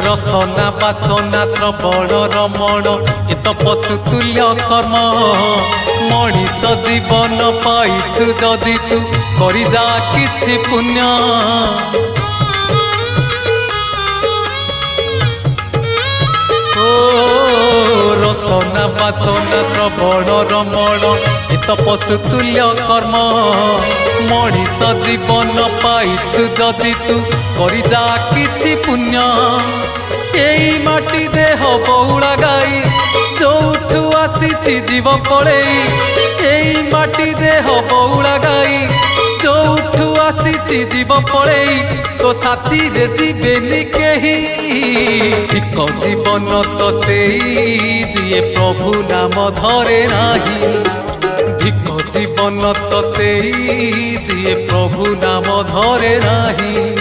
रसना बासना श्रवण रमण ए तो पशुतुल्य कर्म मनीष जीवन पाइछु जदि तू करि जा किछि पुण्य रसना बासना श्रवण रमण ए तो पशुतुल्य कर्म मनीष जीवन पाइछु जदि तू करि जा किछि पुण्य एई माटी देह बौला गाई जोठू आसीछि जीव पळेई एई माटी देह बौला गाई जोठू आसीछि जीव पळेई तो साथी रे जीवेनी केही ठीक जीवन तो सेई जिए प्रभु नाम धरे नाही ठीक जीवन तो सेई जिए प्रभु नाम धरे नाही।